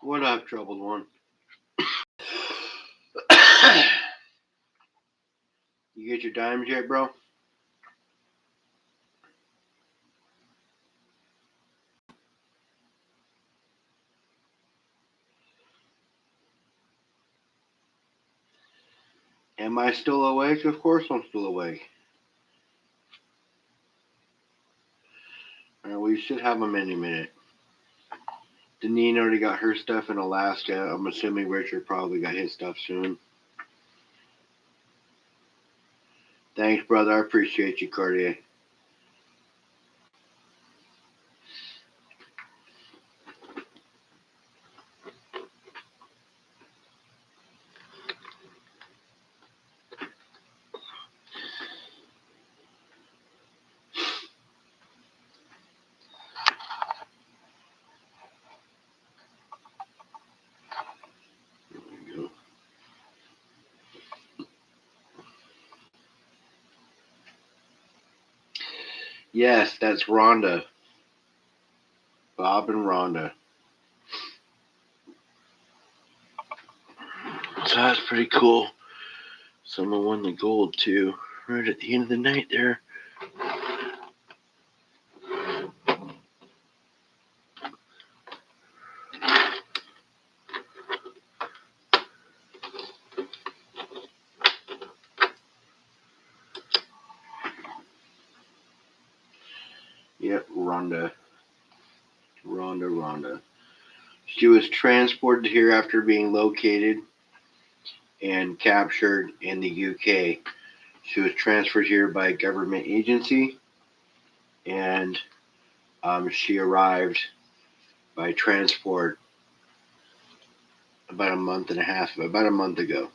What up, troubled one? You get your dimes yet, bro? Am I still awake? Of course I'm still awake. We should have them any minute. Deneen already got her stuff in Alaska. I'm assuming Richard probably got his stuff soon. Thanks, brother. I appreciate you, Cartier. Yes, that's Rhonda. Bob and Rhonda. So that's pretty cool. Someone won the gold too. Right at the end of the night there. Yep, Rhonda. Rhonda. She was transported here after being located and captured in the UK. She was transferred here by a government agency, and she arrived by transport about a month ago.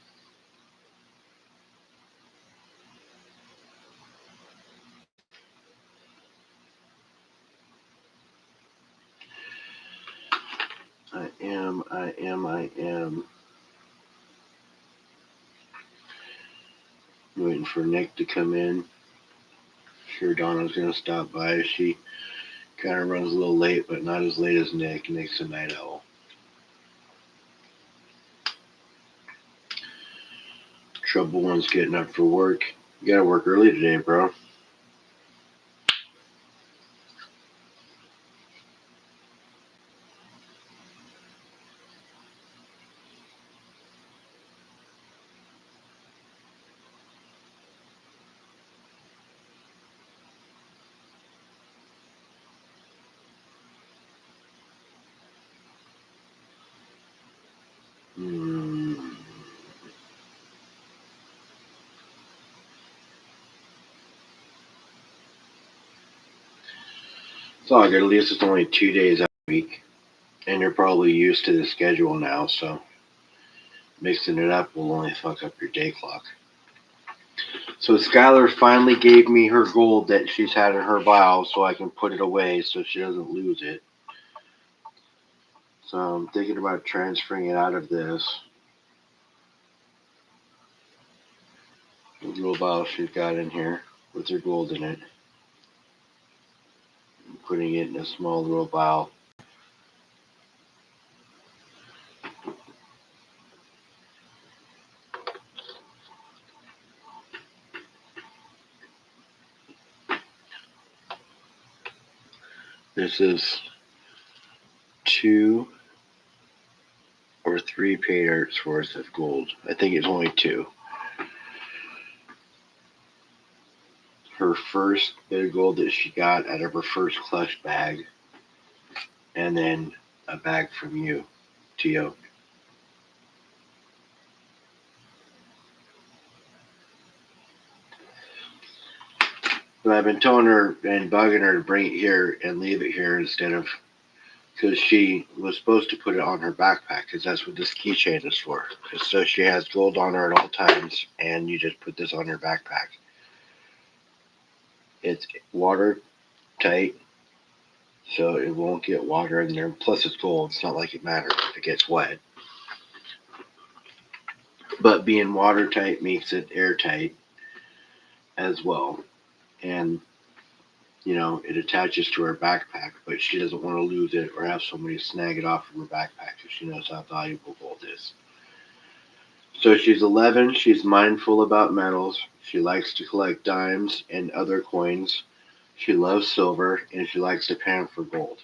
I am. Waiting for Nick to come in. Sure, Donna's gonna stop by. She kind of runs a little late, but not as late as Nick. Nick's a night owl. Trouble one's getting up for work. You gotta work early today, bro. Hmm. It's all good. At least it's only 2 days out a week, and you're probably used to the schedule now, so mixing it up will only fuck up your day clock. So Skylar finally gave me her gold that she's had in her vial so I can put it away so she doesn't lose it. So I'm thinking about transferring it out of this little vial she's got in here with her gold in it. And putting it in a small little vial. This is 2 or 3 pay dirts worth of gold. I think it's only 2. Her first bit of gold that she got out of her first clutch bag, and then a bag from you, Tio. But I've been telling her and bugging her to bring it here and leave it here instead of, because she was supposed to put it on her backpack, because that's what this keychain is for. So she has gold on her at all times, and you just put this on her backpack. It's watertight, so it won't get water in there. Plus, it's gold. It's not like it matters if it gets wet. But being watertight makes it airtight as well. And, it attaches to her backpack, but she doesn't want to lose it or have somebody snag it off of her backpack because she knows how valuable gold is. So she's 11. She's mindful about metals. She likes to collect dimes and other coins. She loves silver, and she likes to pan for gold.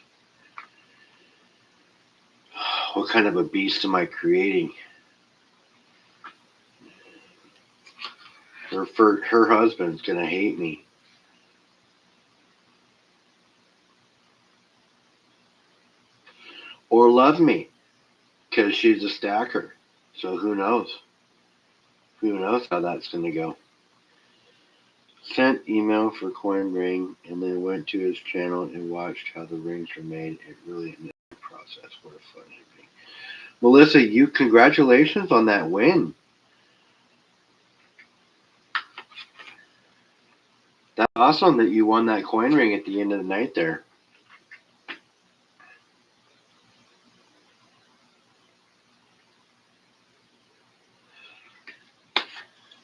What kind of a beast am I creating? Her husband's going to hate me. Or love me, because she's a stacker. So who knows? Who knows how that's going to go? Sent email for coin ring, and then went to his channel and watched how the rings are made. It really is a process. What a fun it'd be. Melissa, congratulations on that win. That's awesome that you won that coin ring at the end of the night there.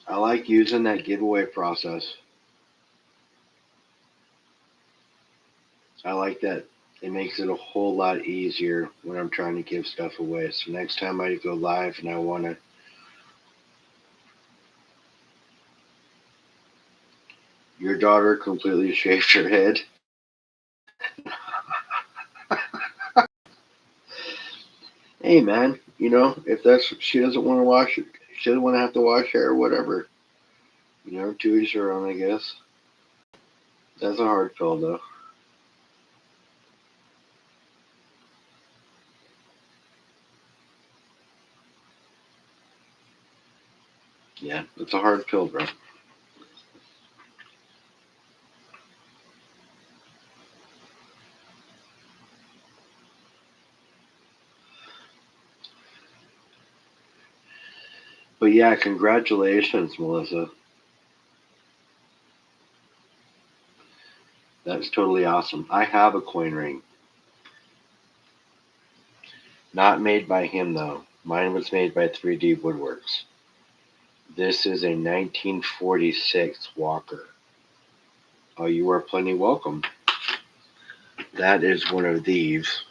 I like using that giveaway process. I like that. It makes it a whole lot easier when I'm trying to give stuff away. So next time I go live and I want to, your daughter completely shaved her head. Hey man, if she doesn't want to wash it, she doesn't want to have to wash hair or whatever. To each her own, I guess. That's a hard pill though. Yeah, it's a hard pill, bro. But yeah, congratulations, Melissa. That's totally awesome. I have a coin ring. Not made by him, though. Mine was made by 3D Woodworks. This is a 1946 Walker. Oh, you are plenty welcome. That is one of these.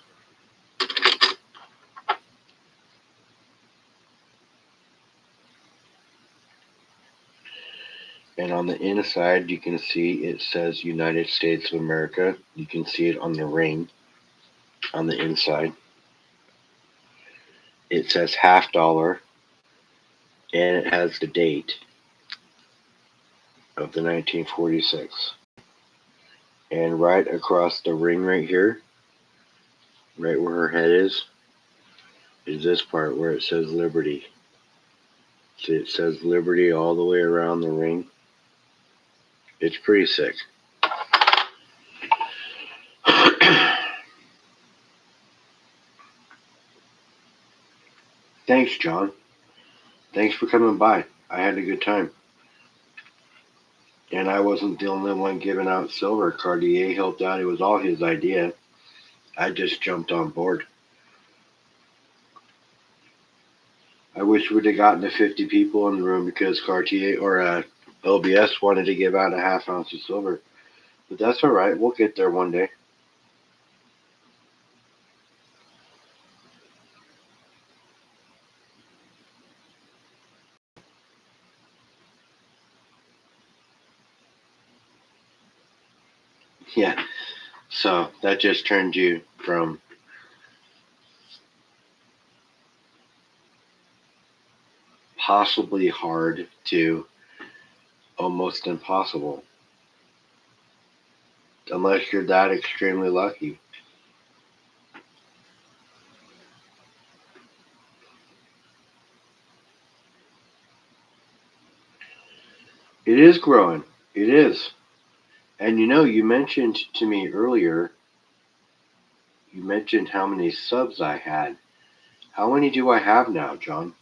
And on the inside, you can see it says United States of America. You can see it on the ring on the inside. It says $50, and it has the date of the 1946. And right across the ring right here, right where her head is this part where it says Liberty. See, it says Liberty all the way around the ring. It's pretty sick. Thanks, John. Thanks for coming by. I had a good time. And I wasn't the only one giving out silver. Cartier helped out. It was all his idea. I just jumped on board. I wish we'd have gotten to 50 people in the room because Cartier or LBS wanted to give out a half ounce of silver. But that's all right. We'll get there one day. Yeah. So that just turned you from possibly hard to almost impossible. Unless you're that extremely lucky. It is growing. It is. And you mentioned to me earlier, you mentioned how many subs I had. How many do I have now, John?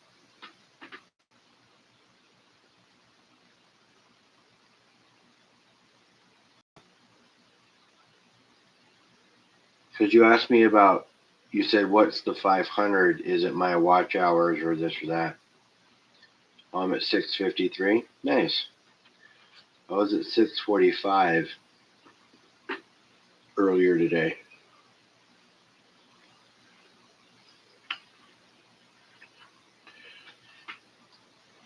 Because you asked me about, you said, what's the 500? Is it my watch hours or this or that? I'm at 653. Nice. I was at 645 earlier today.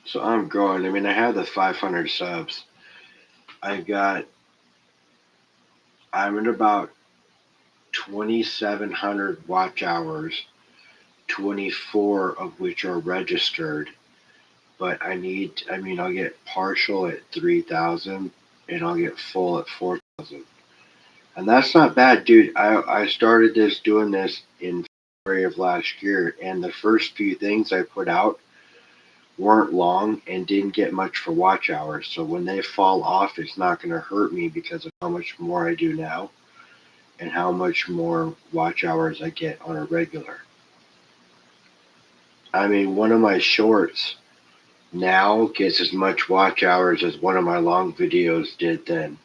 So I'm growing. I mean, I have the 500 subs. I'm at about 2,700 watch hours, 24 of which are registered. But I'll get partial at 3,000 and I'll get full at 4,000. And that's not bad, dude. I started doing this in February of last year, and the first few things I put out weren't long and didn't get much for watch hours. So when they fall off, it's not going to hurt me because of how much more I do now and how much more watch hours I get on a regular. I mean, one of my shorts now gets as much watch hours as one of my long videos did then.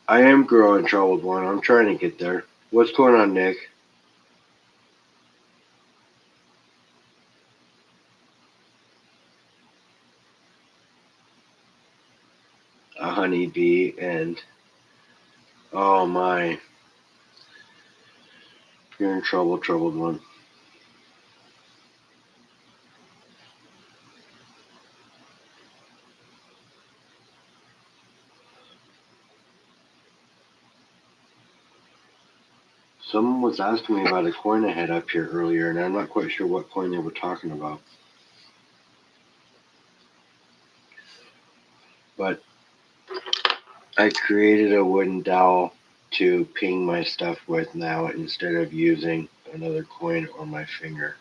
I am growing, Troubled One. I'm trying to get there. What's going on, Nick? A honeybee and oh my, you're in trouble, Troubled One. Someone was asking me about a coin I had up here earlier, and I'm not quite sure what coin they were talking about. But I created a wooden dowel to ping my stuff with now instead of using another coin or my finger.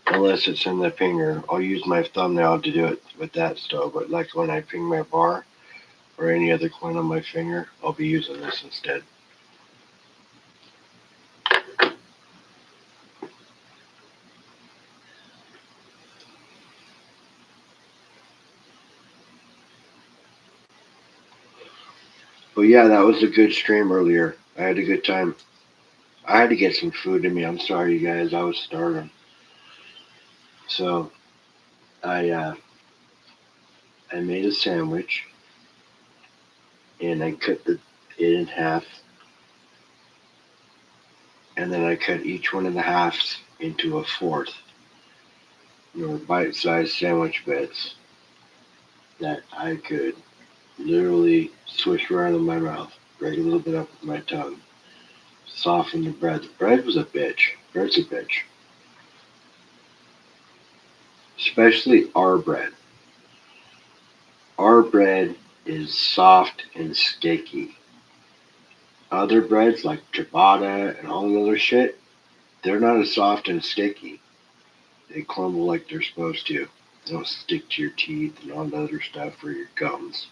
Unless it's in the finger, I'll use my thumbnail to do it with that still. But like when I ping my bar or any other coin on my finger, I'll be using this instead. But yeah, that was a good stream earlier. I had a good time. I had to get some food in me. I'm sorry, you guys. I was starving. So I made a sandwich and I cut it in half, and then I cut each one of the halves into a fourth. They were bite-sized sandwich bits that I could literally swish around in my mouth, break a little bit up with my tongue, soften the bread. The bread was a bitch. Bread's a bitch. Especially our bread. Our bread is soft and sticky. Other breads like ciabatta and all the other shit, they're not as soft and sticky. They crumble like they're supposed to. They don't stick to your teeth and all the other stuff or your gums.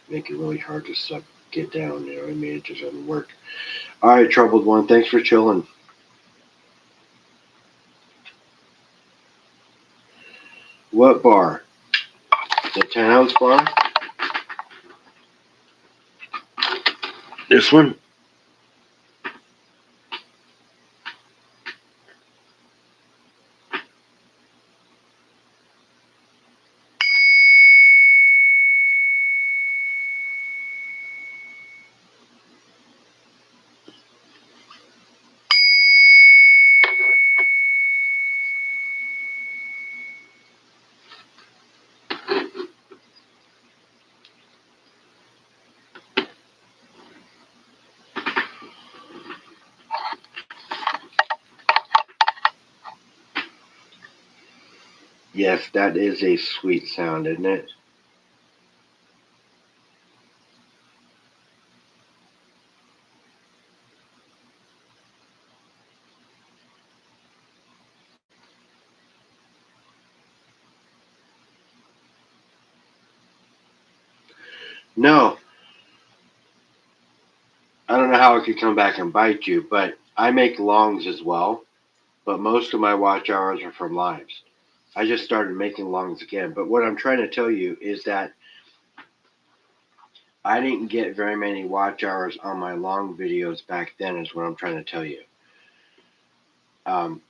Make it really hard to suck, get down, you know what I mean? It just doesn't work. Alright, Troubled One, thanks for chilling. What bar? The 10-ounce bar? This one? Yes, that is a sweet sound, isn't it? No, I don't know how it could come back and bite you, but I make longs as well. But most of my watch hours are from lives. I just started making longs again. But what I'm trying to tell you is that I didn't get very many watch hours on my long videos back then, is what I'm trying to tell you. Um,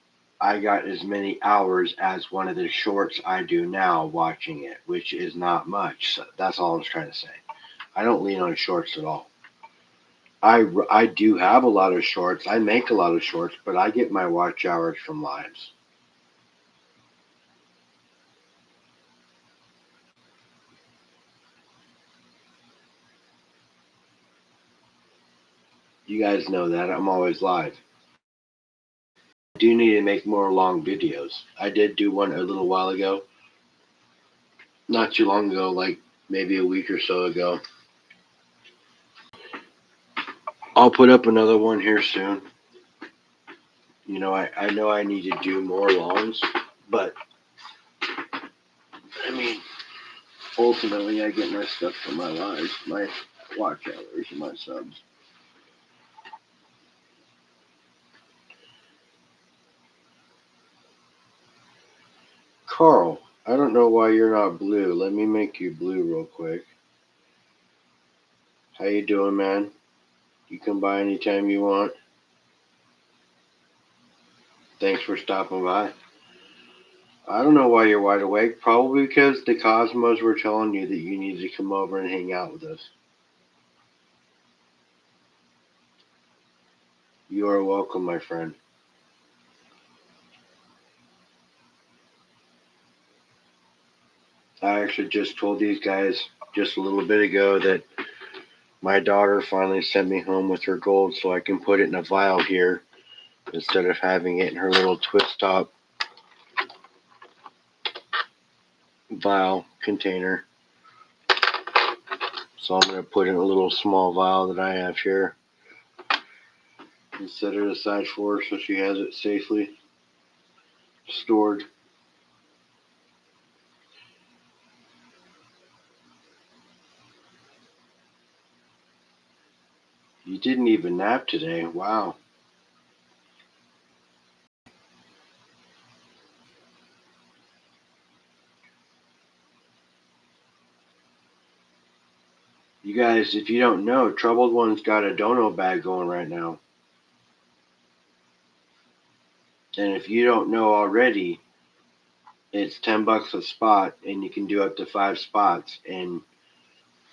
I got as many hours as one of the shorts I do now watching it, which is not much. So that's all I was trying to say. I don't lean on shorts at all. I do have a lot of shorts. I make a lot of shorts, but I get my watch hours from lives. You guys know that. I'm always live. I do need to make more long videos. I did do one a little while ago. Not too long ago, like maybe a week or so ago. I'll put up another one here soon. You know, I know I need to do more longs, but I mean, ultimately, I get my stuff from my lives, my watch hours, and my subs. Carl, I don't know why you're not blue. Let me make you blue real quick. How you doing, man? You come by anytime you want. Thanks for stopping by. I don't know why you're wide awake. Probably because the Cosmos were telling you that you needed to come over and hang out with us. You are welcome, my friend. I actually just told these guys just a little bit ago that my daughter finally sent me home with her gold so I can put it in a vial here instead of having it in her little twist top vial container. So I'm going to put in a little small vial that I have here and set it aside for her so she has it safely stored. You didn't even nap today. Wow. You guys, if you don't know, Troubled One's got a dono bag going right now. And if you don't know already, it's $10 a spot, and you can do up to 5 spots. And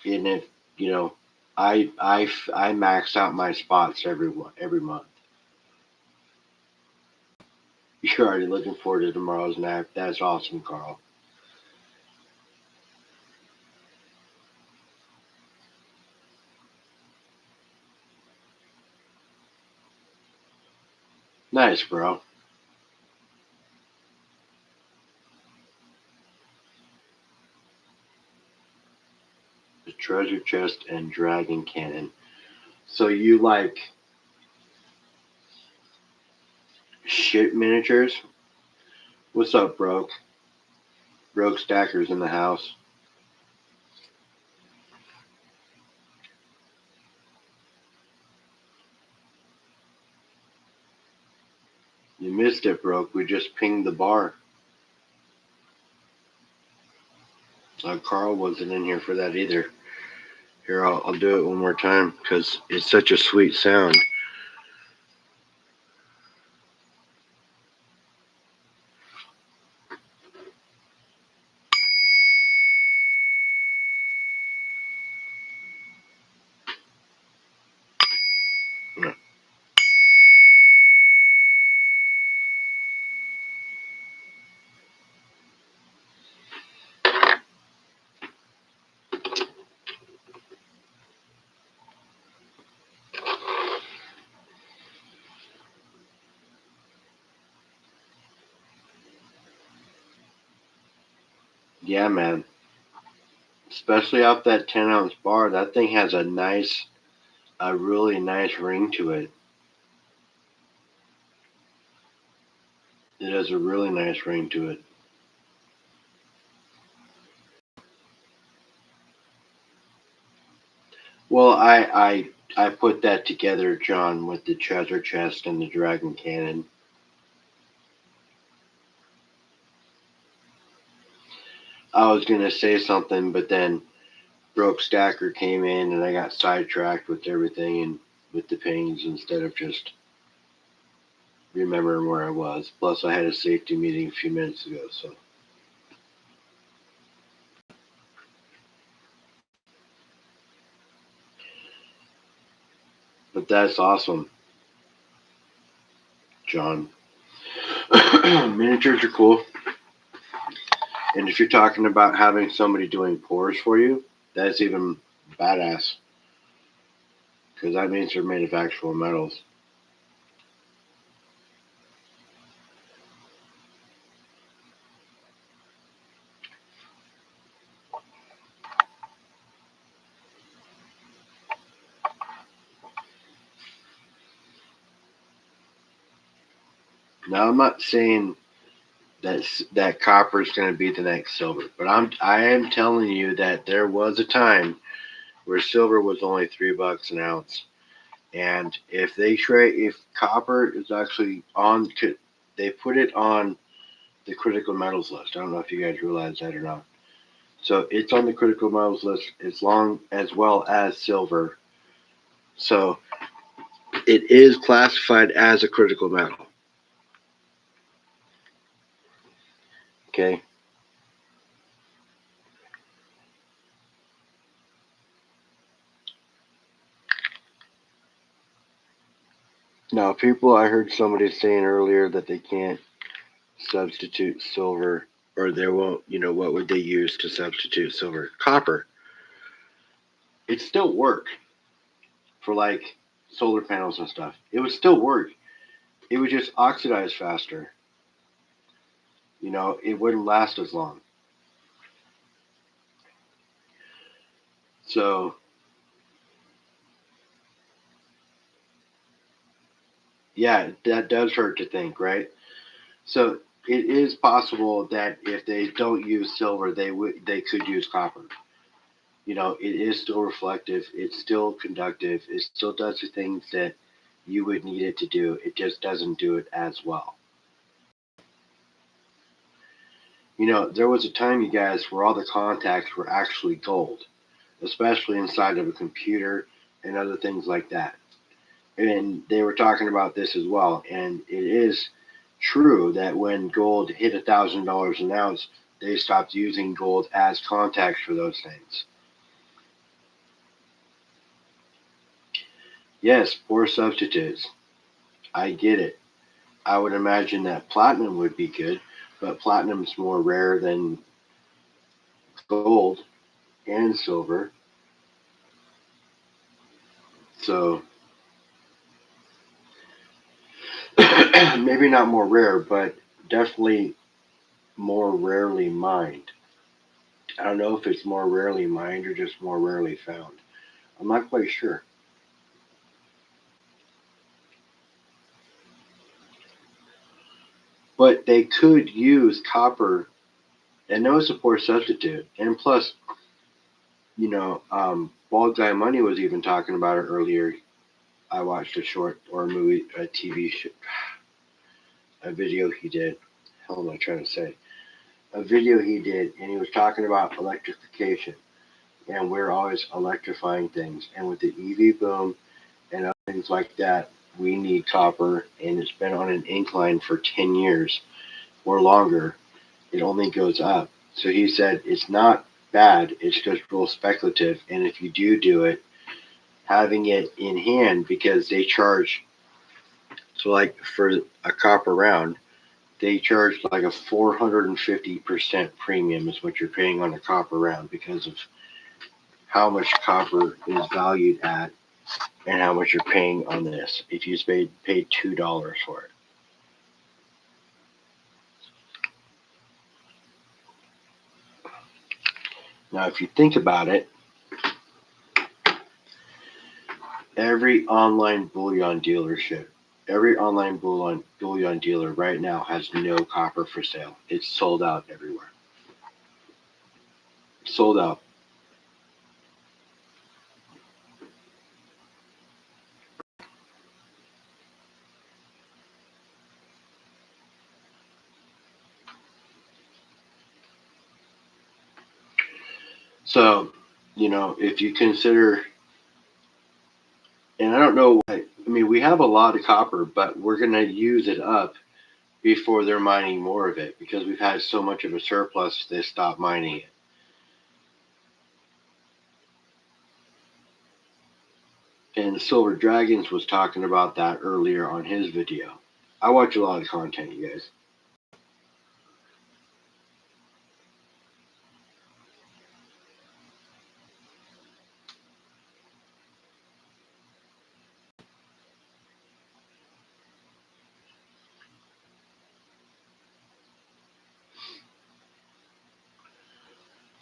if you know, I max out my spots every month. You're already looking forward to tomorrow's nap. That's awesome, Carl. Nice, bro. The treasure chest and dragon cannon. So you like shit miniatures? What's up, Broke? Broke Stacker's in the house. You missed it, Broke. We just pinged the bar. Carl wasn't in here for that either. Here, I'll do it one more time because it's such a sweet sound. Yeah, man. Especially off that 10-ounce bar, that thing has a really nice ring to it. It has a really nice ring to it. Well, I put that together, John, with the treasure chest and the dragon cannon. I was gonna say something, but then Broke Stacker came in, and I got sidetracked with everything and with the pings instead of just remembering where I was. Plus, I had a safety meeting a few minutes ago, so. But that's awesome, John. Miniatures are cool. And if you're talking about having somebody doing pours for you, that's even badass. Because that means they're made of actual metals. Now, I'm not saying that copper is going to be the next silver, but I am telling you that there was a time where silver was only $3 an ounce, and if copper is actually on, they put it on the critical metals list. I don't know if you guys realize that or not. So it's on the critical metals list as well as silver. So it is classified as a critical metal. Okay. Now, I heard somebody saying earlier that they can't substitute silver, or they won't, what would they use to substitute silver? Copper. It still work for like solar panels and stuff. It would still work. It would just oxidize faster. It wouldn't last as long. So, yeah, that does hurt to think, right? So it is possible that if they don't use silver, they could use copper. It is still reflective. It's still conductive. It still does the things that you would need it to do. It just doesn't do it as well. There was a time, you guys, where all the contacts were actually gold, especially inside of a computer and other things like that. And they were talking about this as well. And it is true that when gold hit $1,000 an ounce, they stopped using gold as contacts for those things. Yes, poor substitutes. I get it. I would imagine that platinum would be good, but platinum's more rare than gold and silver. So maybe not more rare, but definitely more rarely mined. I don't know if it's more rarely mined or just more rarely found. I'm not quite sure. But they could use copper, and no support substitute. And plus, Bald Guy Money was even talking about it earlier. I watched a short or a movie, a TV show, a video he did. Hell am I trying to say? A video he did, and he was talking about electrification. And we're always electrifying things. And with the EV boom and other things like that, we need copper, and it's been on an incline for 10 years or longer. It only goes up. So he said it's not bad, it's just real speculative. And if you do it, having it in hand, because they charge, so like for a copper round, they charge like a 450% premium is what you're paying on a copper round because of how much copper is valued at and how much you're paying on this if you paid $2 for it. Now, if you think about it, every online bullion dealer right now has no copper for sale. It's sold out everywhere. Sold out. So, if you consider, and I don't know, we have a lot of copper, but we're going to use it up before they're mining more of it because we've had so much of a surplus they stopped mining it. And Silver Dragons was talking about that earlier on his video. I watch a lot of content, you guys.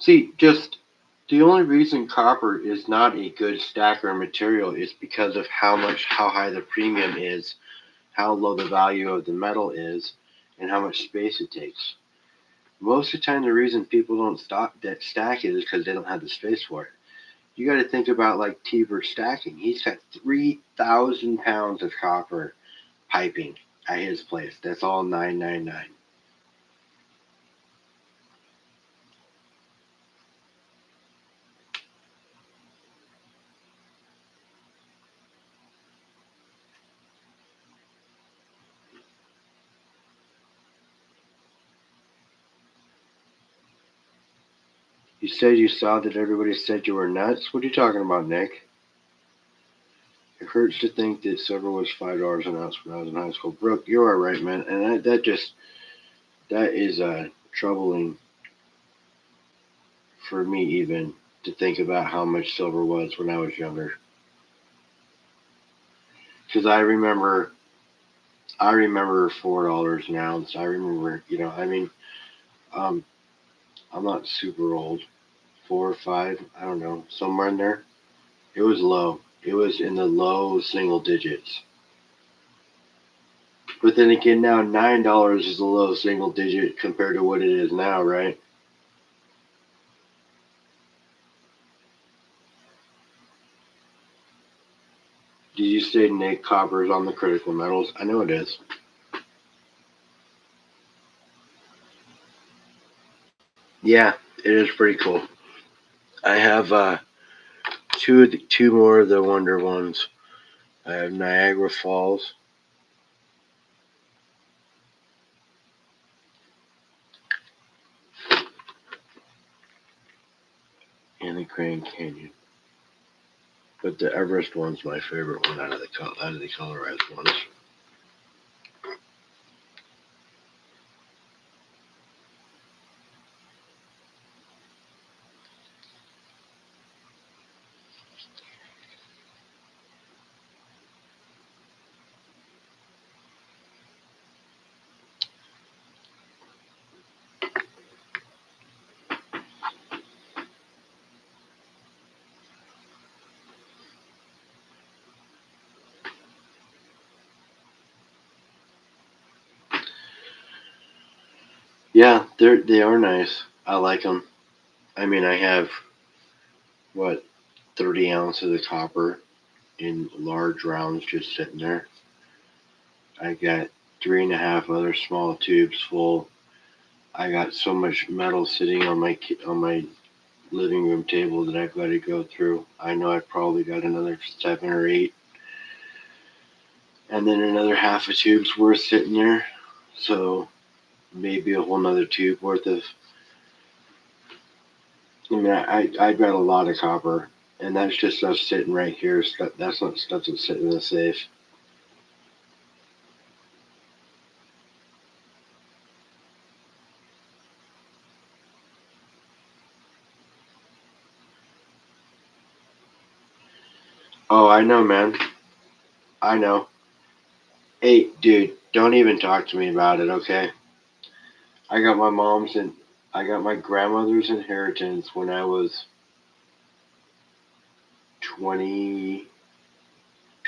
See, just the only reason copper is not a good stacker material is because of how high the premium is, how low the value of the metal is, and how much space it takes. Most of the time, the reason people don't stack it is because they don't have the space for it. You got to think about like T-Bird stacking. He's got 3,000 pounds of copper piping at his place. That's all 999. You said you saw that everybody said you were nuts? What are you talking about, Nick? It hurts to think that silver was $5 an ounce when I was in high school. Brooke, you are right, man. And that is troubling for me even to think about how much silver was when I was younger. Because I remember $4 an ounce. I remember, I'm not super old. 4 or 5, I don't know, somewhere in there. It was low. It was in the low single digits. But then again, now $9 is a low single digit compared to what it is now, right? Did you say, Nick, copper is on the critical metals? I know it is. Yeah, it is pretty cool. I have two more of the Wonder ones. I have Niagara Falls. And the Grand Canyon. But the Everest one's my favorite one out of the colorized ones. Yeah, they are nice. I like them. I have 30 ounces of copper in large rounds just sitting there. I got 3.5 other small tubes full. I got so much metal sitting on my living room table that I've got to go through. I know I've probably got another 7 or 8, and then another half a tube's worth sitting there. So maybe a whole nother tube worth of. I got a lot of copper, and that's just stuff sitting right here. That's not stuff that's sitting in the safe. Oh, I know, man. I know. Hey, dude, don't even talk to me about it, okay? I got my grandmother's inheritance when I was 20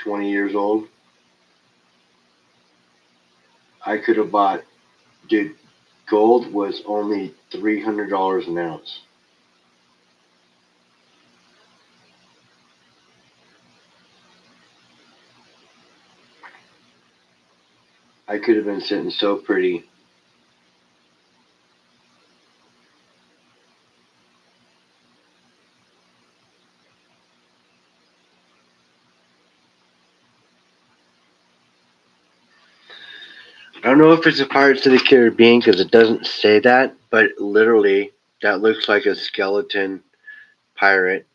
years old. I could have bought, dude, gold was only $300 an ounce. I could have been sitting so pretty. I don't know if it's a Pirates of the Caribbean because it doesn't say that, but literally, that looks like a skeleton pirate.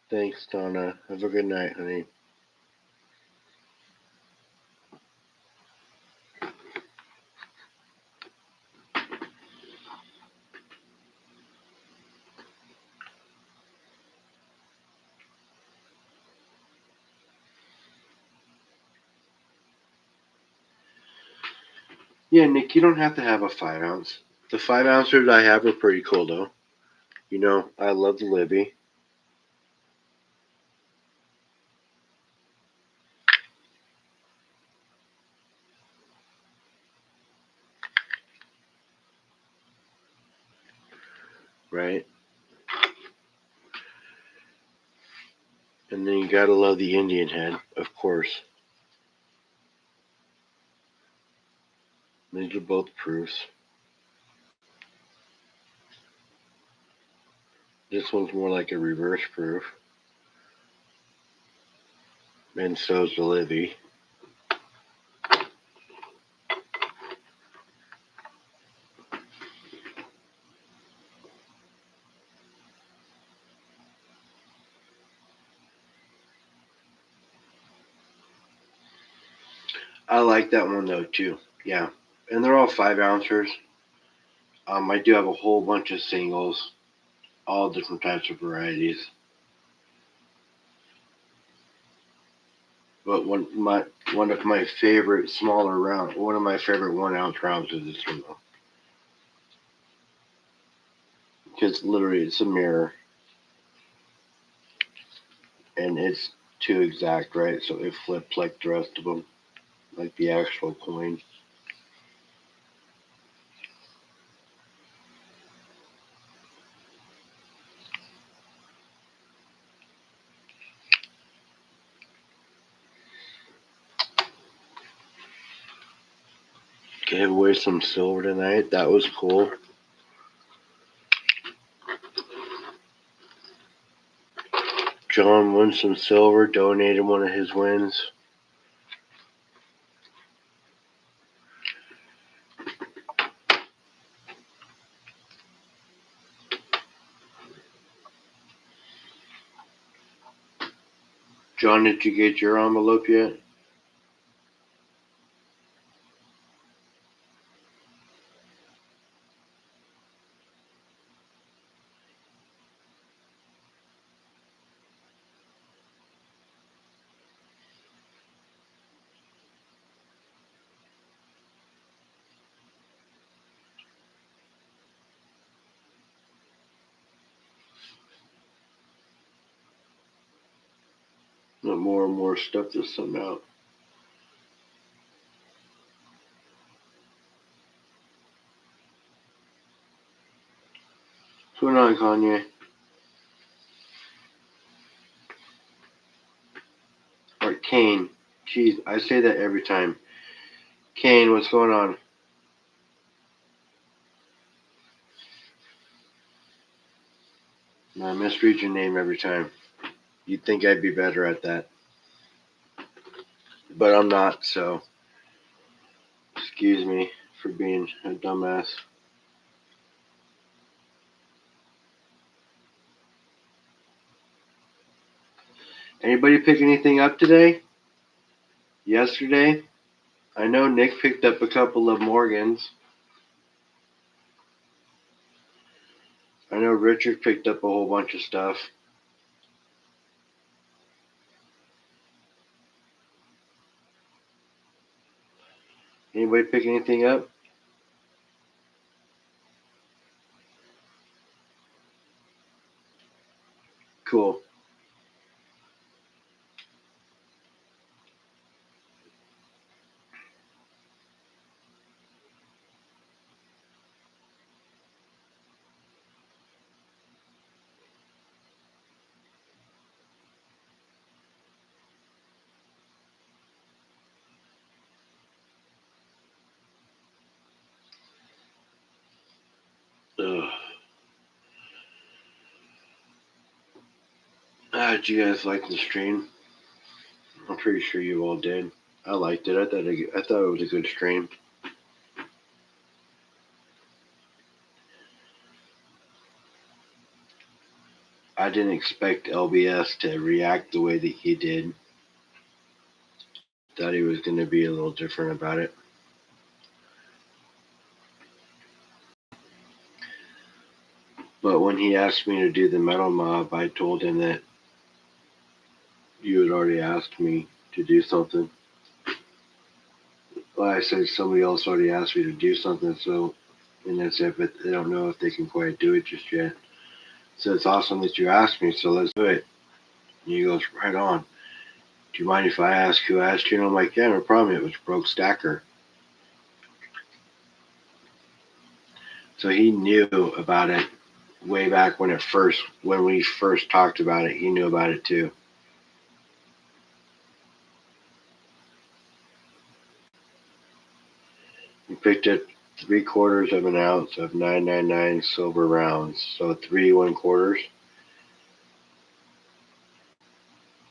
Thanks, Donna. Have a good night, honey. Yeah, Nick, you don't have to have a 5 ounce. The 5 ounces I have are pretty cool, though. You know, I love the Libby. Right? And then you gotta love the Indian head, of course. These are both proofs. This one's more like a reverse proof. And so's the Libby. I like that one though too. Yeah. And they're all 5 ounces. I do have a whole bunch of singles, all different types of varieties. But one of my favorite smaller round, one of my favorite 1 ounce rounds is this one though, because literally it's a mirror and it's too exact, right? So it flips like the rest of them, like the actual coin. Gave away some silver tonight. That was cool. John won some silver, donated one of his wins. John, did you get your envelope yet? Not more and more stuff to send out. What's going on, Kanye? Or Kane. Jeez, I say that every time. Kane, what's going on? I misread your name every time. You'd think I'd be better at that. But I'm not, so excuse me for being a dumbass. Anybody pick anything up today? Yesterday? I know Nick picked up a couple of Morgans. I know Richard picked up a whole bunch of stuff. Anybody pick anything up? Cool. Did you guys like the stream? I'm pretty sure you all did. I liked it. I thought it was a good stream. I didn't expect LBS to react the way that he did. Thought he was going to be a little different about it. But when he asked me to do the metal mob, I told him that you had already asked me to do something. Well, I said somebody else already asked me to do something, so, and that's it, but they don't know if they can quite do it just yet. So it's awesome that you asked me, so let's do it. And he goes, right on. Do you mind if I ask who asked you? And I'm like, yeah, no problem. It was Broke Stacker. So he knew about it way back when we first talked about it. He knew about it too. He picked up 3/4 of an ounce of 999 silver rounds. So 3 1/4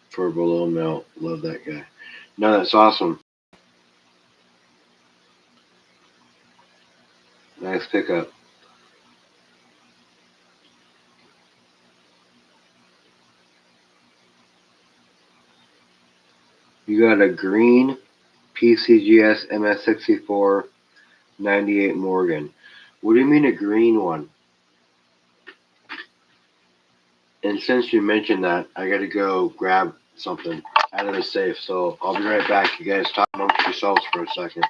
for below melt. Love that guy. No, that's awesome. Nice pickup. You got a green PCGS MS64 98 Morgan. What do you mean a green one? And since you mentioned that, I gotta go grab something out of the safe. So I'll be right back. You guys talk amongst yourselves for a second.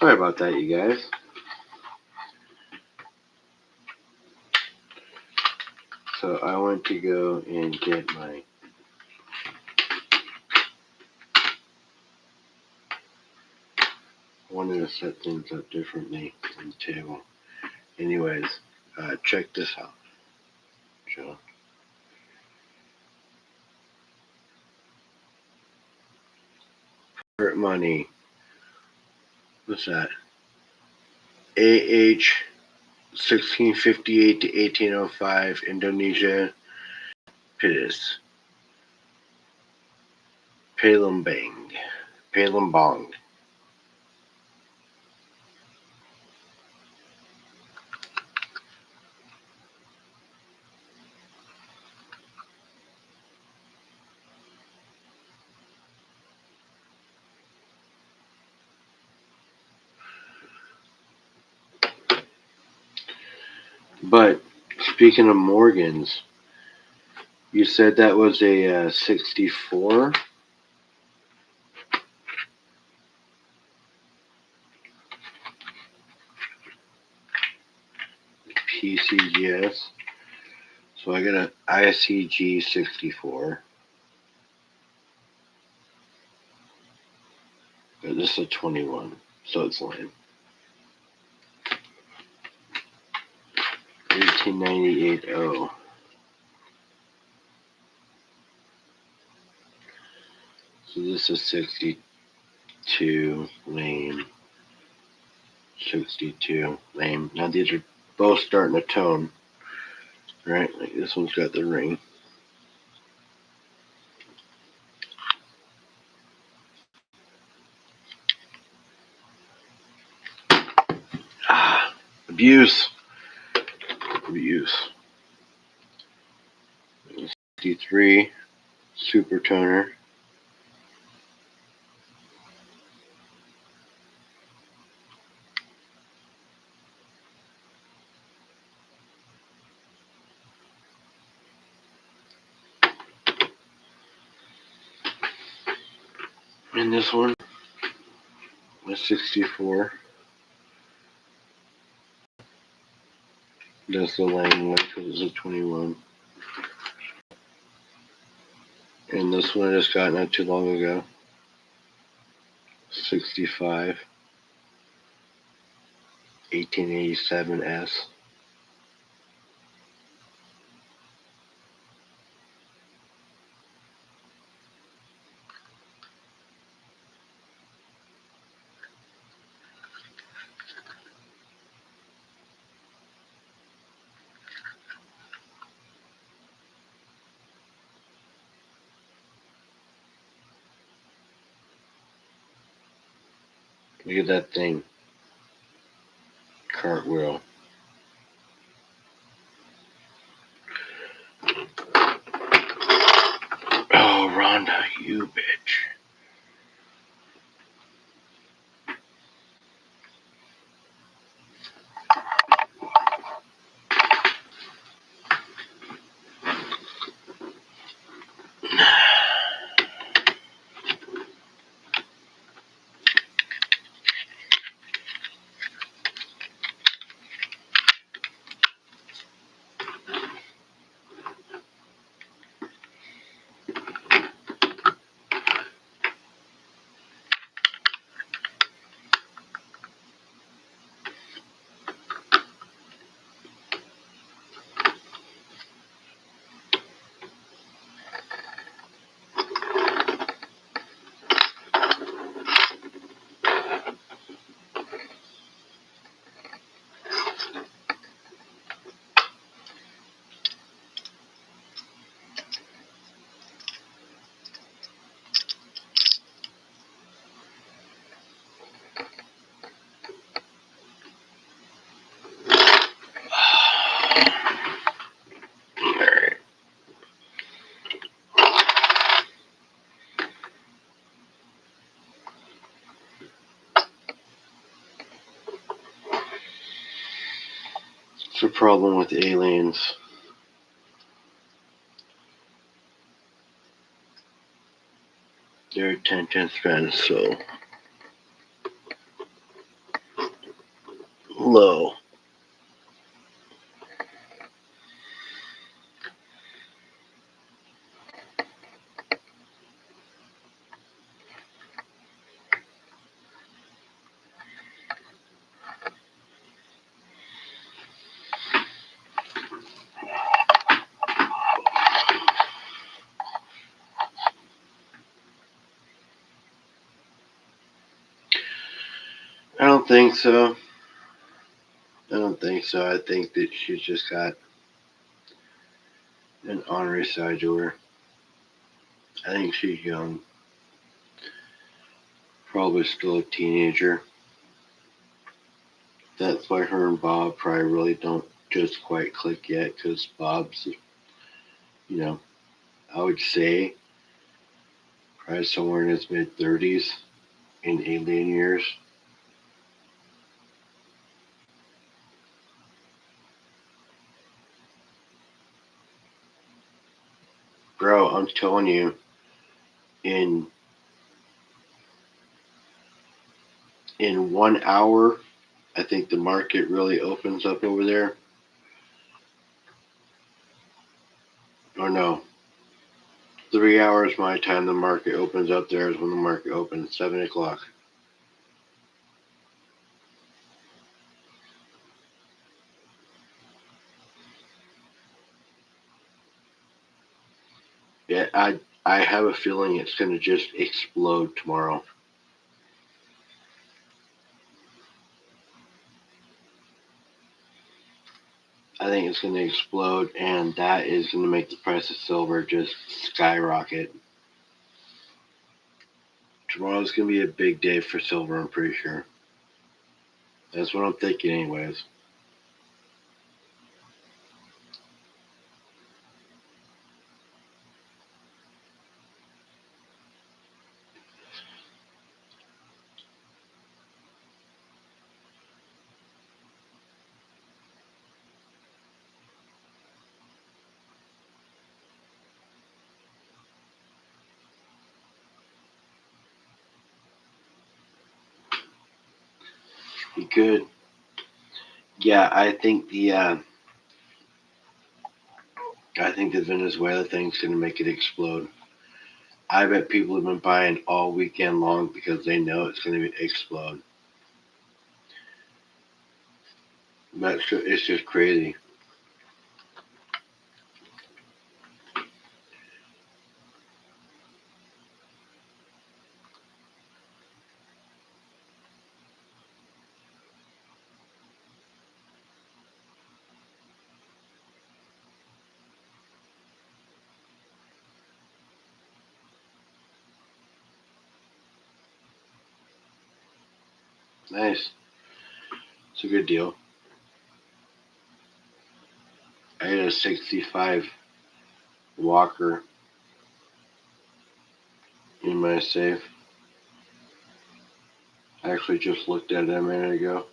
Sorry about that, you guys. So I went to go and get my wanted to set things up differently on the table. Anyways, check this out, Joe. Private money. What's that? AH 1658 to 1805, Indonesia, Pitis. Palembang. Palembang. But speaking of Morgans, you said that was a 64? PCGS. So I got an ICG 64. This is a 21, so it's lame. 1898 So this is 62, lame. 62, lame. Now these are both starting to tone, right? Like this one's got the ring. Abuse. Abuse. 63, super toner. And this one is 64. That's the lame one because it's a 21. And this one I just got not too long ago. 65. 1887S. Look at that thing. Cartwheel. Oh, Rhonda, you bitch. Alright. It's the problem with aliens. Their attention span is so low. I don't think so. I think that she's just got an ornery side to her. I think she's young. Probably still a teenager. That's why her and Bob probably really don't just quite click yet, because Bob's, I would say probably somewhere in his mid 30s in alien years. Bro, I'm telling you, in 1 hour, I think the market really opens up over there. Or no, 3 hours my time the market opens up there is when the market opens, 7 o'clock. Yeah, I have a feeling it's going to just explode tomorrow. I think it's going to explode, and that is going to make the price of silver just skyrocket. Tomorrow's going to be a big day for silver, I'm pretty sure. That's what I'm thinking, anyways. Be good. Yeah, I think the Venezuela thing's going to make it explode. I bet people have been buying all weekend long because they know it's going to explode. It's just crazy. Nice. It's a good deal. I had a 65 Walker in my safe. I actually just looked at it a minute ago.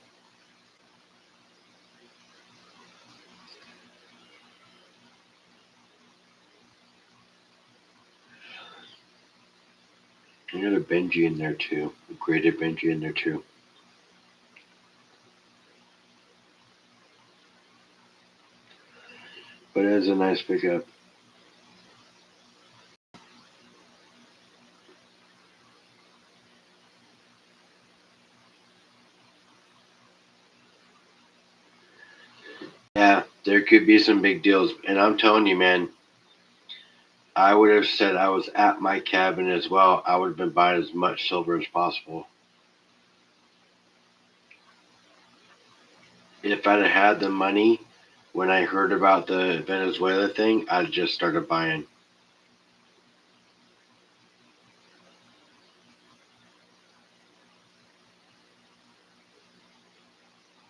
I got a Benji in there too. A graded Benji in there too. But it is a nice pickup. Yeah, there could be some big deals. And I'm telling you, man, I would have said I was at my cabin as well. I would have been buying as much silver as possible. If I'd have had the money when I heard about the Venezuela thing, I'd just started buying.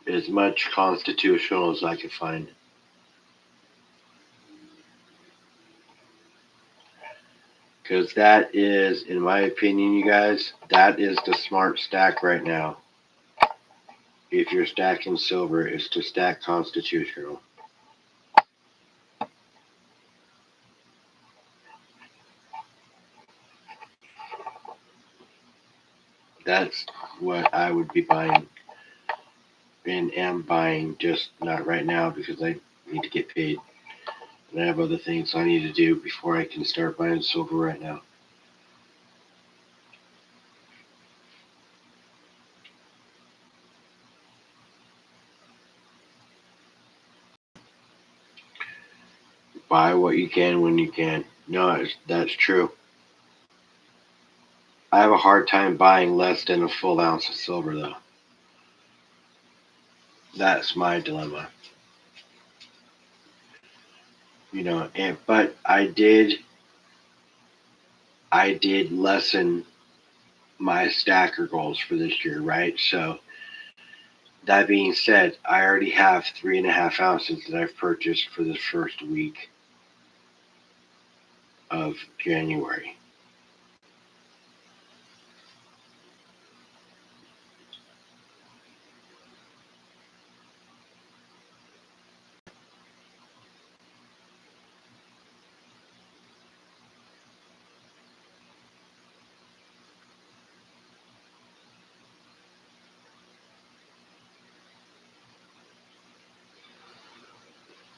As much constitutional as I could find. Because that is, in my opinion, you guys, that is the smart stack right now. If you're stacking silver, is to stack constitutional. That's what I would be buying. and am buying, just not right now because I need to get paid. And I have other things I need to do before I can start buying silver right now. Buy what you can when you can. No, that's true. I have a hard time buying less than a full ounce of silver, though. That's my dilemma. But I did lessen my stacker goals for this year, right? So that being said, I already have 3.5 ounces that I've purchased for the first week of January.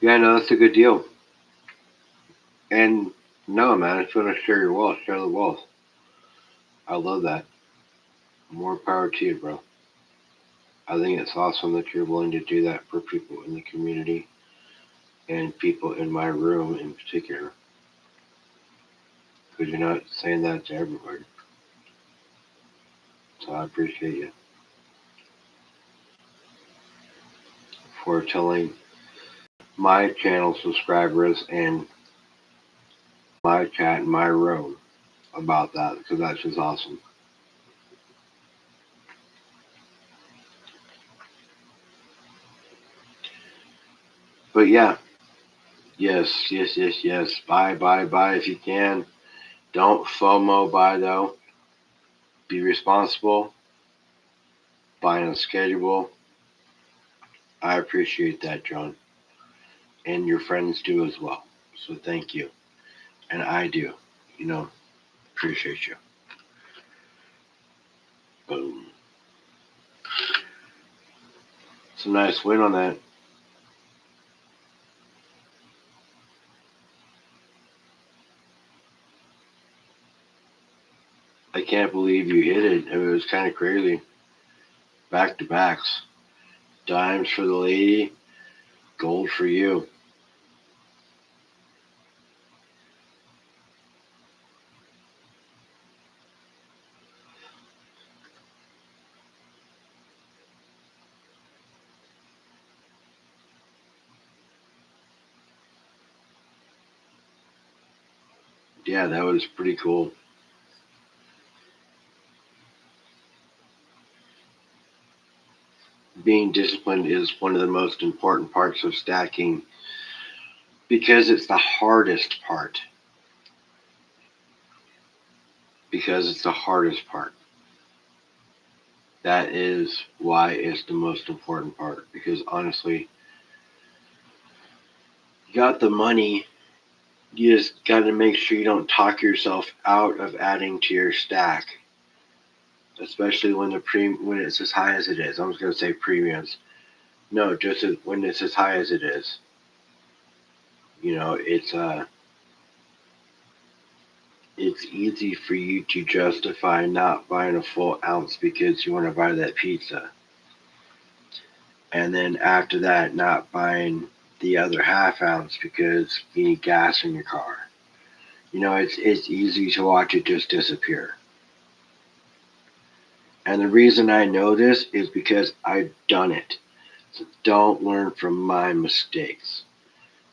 Yeah, no, that's a good deal. And no, man, if you want to share your wealth, share the wealth. I love that. More power to you, bro. I think it's awesome that you're willing to do that for people in the community and people in my room in particular. Because you're not saying that to everybody. So I appreciate you for telling my channel subscribers and my chat in my room about that, because that's just awesome. But yeah, yes, yes, yes, yes. Buy, buy, buy if you can. Don't FOMO buy though. Be responsible. Buy on a schedule. I appreciate that, John. And your friends do as well. So thank you. And I do. Appreciate you. Boom. It's a nice win on that. I can't believe you hit it. It was kind of crazy. Back to backs. Dimes for the lady, gold for you. Yeah, that was pretty cool. Being disciplined is one of the most important parts of stacking because it's the hardest part. Because it's the hardest part. That is why it's the most important part. Because honestly, you got the money, you just got to make sure you don't talk yourself out of adding to your stack, especially when when it's as high as it is. I was going to say premiums. No, just when it's as high as it is. It's easy for you to justify not buying a full ounce because you want to buy that pizza. And then after that, not buying the other half ounce because you need gas in your car. It's easy to watch it just disappear. And the reason I know this is because I've done it. So don't learn from my mistakes.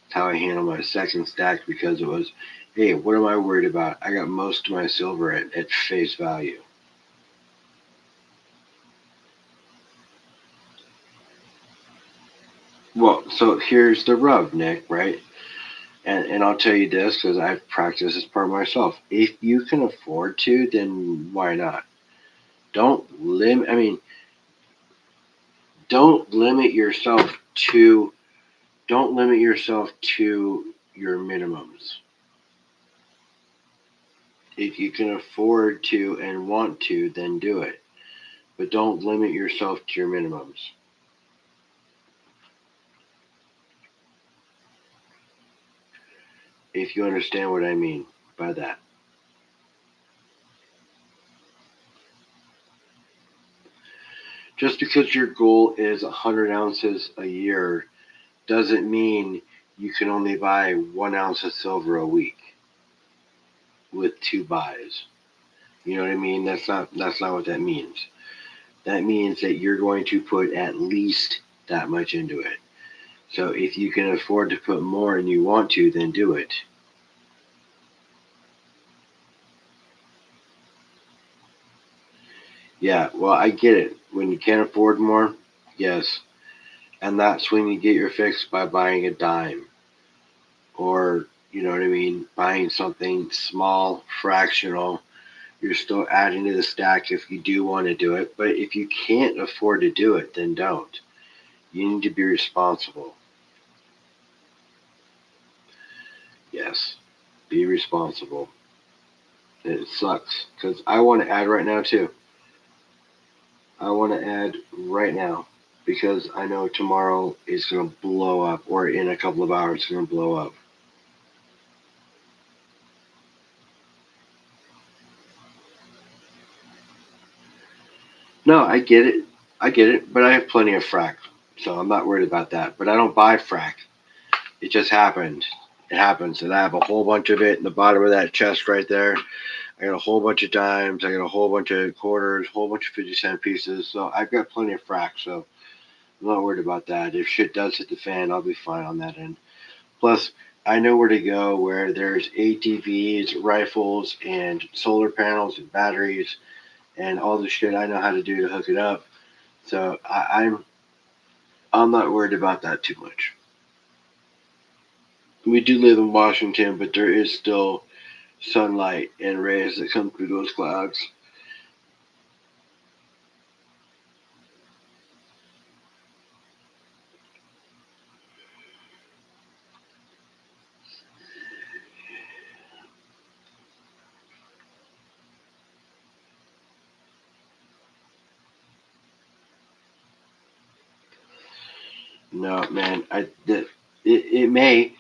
That's how I handle my second stack, because it was, hey, what am I worried about? I got most of my silver at face value. Well, so here's the rub, Nick, right? And I'll tell you this because I've practiced this part myself. If you can afford to, then why not? Don't limit. I mean, don't limit yourself to. Don't limit yourself to your minimums. If you can afford to and want to, then do it. But don't limit yourself to your minimums. if you understand what I mean by that. Just because your goal is 100 ounces a year doesn't mean you can only buy 1 ounce of silver a week with 2 buys. You know what I mean? That's not what that means. That means that you're going to put at least that much into it. So if you can afford to put more and you want to, then do it. Yeah, well, I get it. When you can't afford more, yes. And that's when you get your fix by buying a dime. Or, you know what I mean, buying something small, fractional. You're still adding to the stack if you do want to do it. But if you can't afford to do it, then don't. You need to be responsible. Yes, be responsible. It sucks because I want to add right now too. I want to add right now because I know tomorrow is going to blow up, or in a couple of hours, it's going to blow up. No, I get it. I get it, but I have plenty of frack, so I'm not worried about that. But I don't buy frack. It just happened. It happens, and I have a whole bunch of it in the bottom of that chest right there. I got a whole bunch of dimes. I got a whole bunch of quarters, a whole bunch of 50-cent pieces. So I've got plenty of frack. So I'm not worried about that. If shit does hit the fan, I'll be fine on that end. Plus, I know where to go where there's ATVs, rifles, and solar panels and batteries and all the shit I know how to do to hook it up. So I'm not worried about that too much. We do live in Washington, but there is still sunlight and rays that come through those clouds. No, man, it may.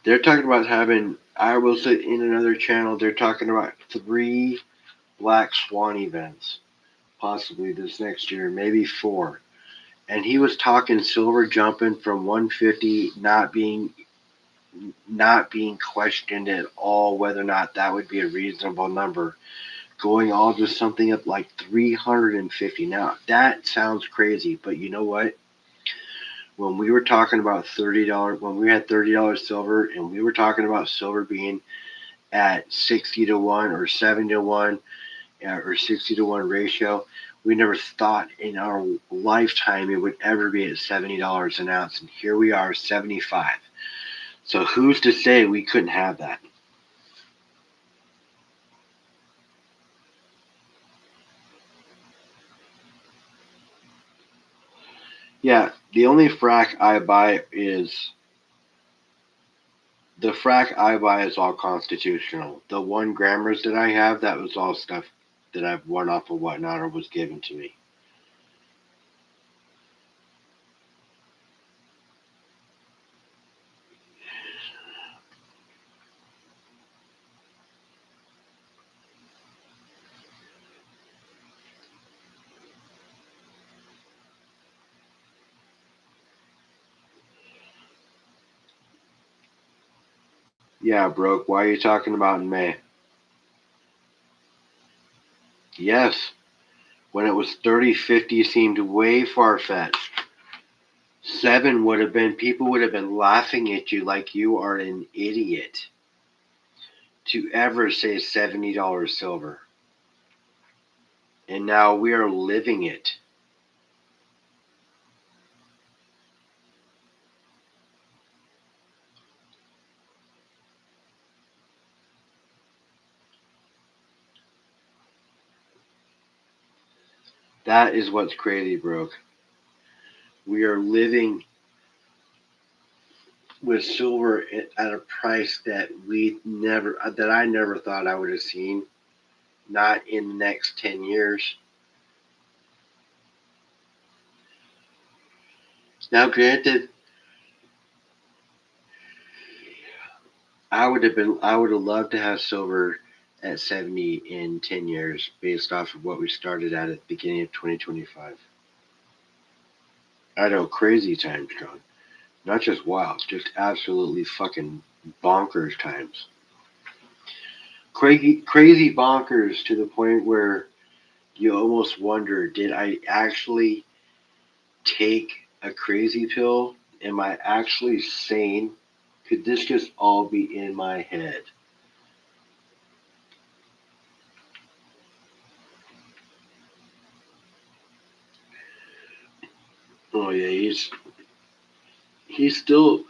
They're talking about having. I will say in another channel, they're talking about 3 Black Swan events, possibly this next year, maybe 4. And he was talking silver jumping from 150 not being questioned at all whether or not that would be a reasonable number, going all to something up like 350. Now that sounds crazy, but you know what? When we were talking about $30, when we had $30 silver, and we were talking about silver being at 60 to 1 or 70 to 1 or 60 to 1 ratio, we never thought in our lifetime it would ever be at $70 an ounce, and here we are, 75. So who's to say we couldn't have that? Yeah, the only frack I buy is the frack I buy is all constitutional. The 1 grammers that I have, that was all stuff that I've won off of whatnot or was given to me. Yeah, broke. Why are you talking about in May? Yes, when it was 30, 50 seemed way far fetched. 7 would have been, people would have been laughing at you like you are an idiot to ever say $70 silver. And now we are living it. That is what's crazy, broke. We are living with silver at a price that I never thought I would have seen. Not in the next 10 years. Now, granted, I would have loved to have silver at 70 in 10 years based off of what we started at the beginning of 2025. I know, crazy times, John. Not just wild, just absolutely fucking bonkers times. Crazy bonkers to the point where you almost wonder, did I actually take a crazy pill? Am I actually sane? Could this just all be in my head? Oh yeah, he's still.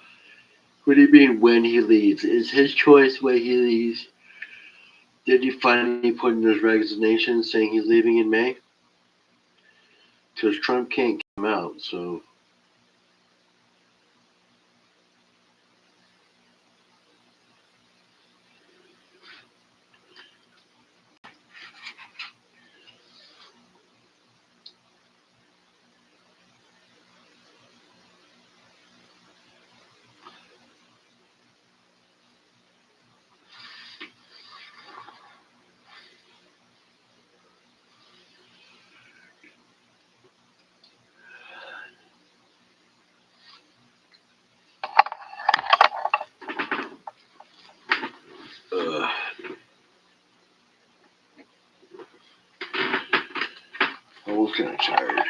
What do you mean when he leaves? It's his choice when he leaves. Did he finally put in his resignation saying he's leaving in May? Because Trump can't come out, so uh, I was kind of tired.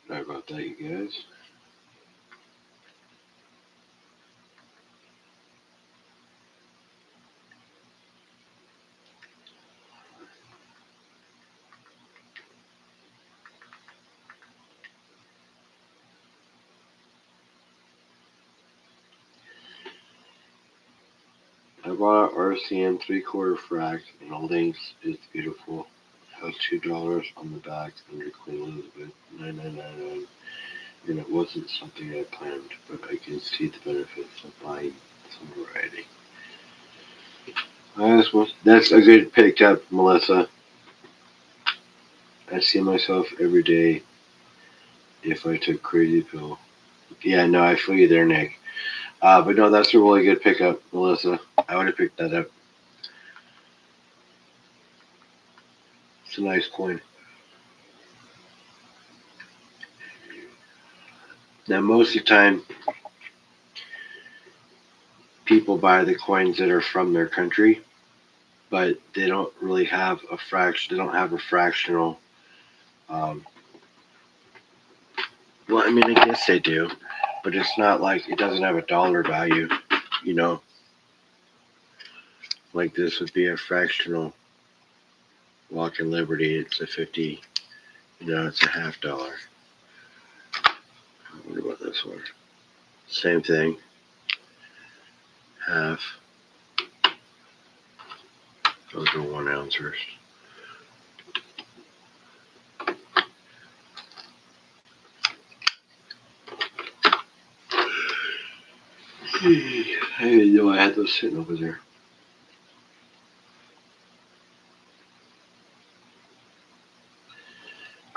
Sorry about that, you guys. I bought an RCM 3/4 frac in a Lynx. It's beautiful. Has $2 on the back under Queen Elizabeth 9999, and it wasn't something I planned, but I can see the benefits of buying some variety. That's a good pick up, Melissa. I see myself every day if I took crazy pill. Yeah, no, I feel you there, Nick. But no, that's a really good pickup, Melissa. I would have picked that up. It's a nice coin. Now, most of the time, people buy the coins that are from their country, but they don't really have a fraction. They don't have a fractional. Um, well, I mean, I guess they do, but it's not like it doesn't have a dollar value. You know, like this would be a fractional Walk in Liberty. It's a 50. It's a $0.50. What about this one? Same thing. Half. Those are 1 ounces. I didn't know I had those sitting over there.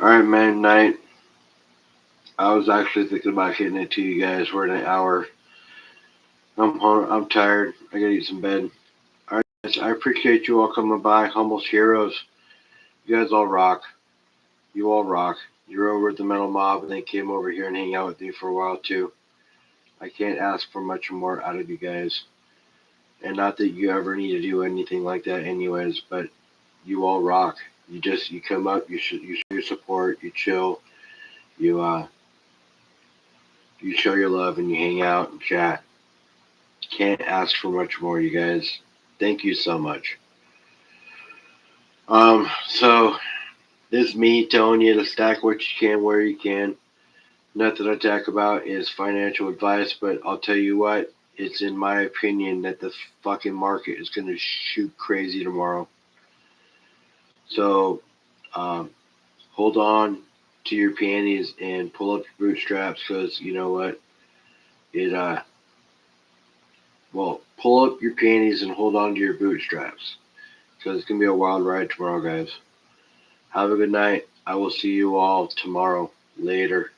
Alright, man, night. I was actually thinking about hitting it to you guys. We're in an hour. I'm tired. I gotta eat some bed. Alright, guys, I appreciate you all coming by. Humbles Heroes. You guys all rock. You all rock. You're over at the Metal Mob and they came over here and hang out with me for a while too. I can't ask for much more out of you guys. And not that you ever need to do anything like that anyways, but you all rock. You come up, you show your support, you chill, you you show your love and you hang out and chat. Can't ask for much more, you guys. Thank you so much. So this is me telling you to stack what you can where you can. Nothing I talk about is financial advice, but I'll tell you what, it's in my opinion that the fucking market is gonna shoot crazy tomorrow. So um, hold on to your panties and pull up your bootstraps because you know what? It well, pull up your panties and hold on to your bootstraps because it's gonna be a wild ride tomorrow, guys. Have a good night. I will see you all tomorrow. Later.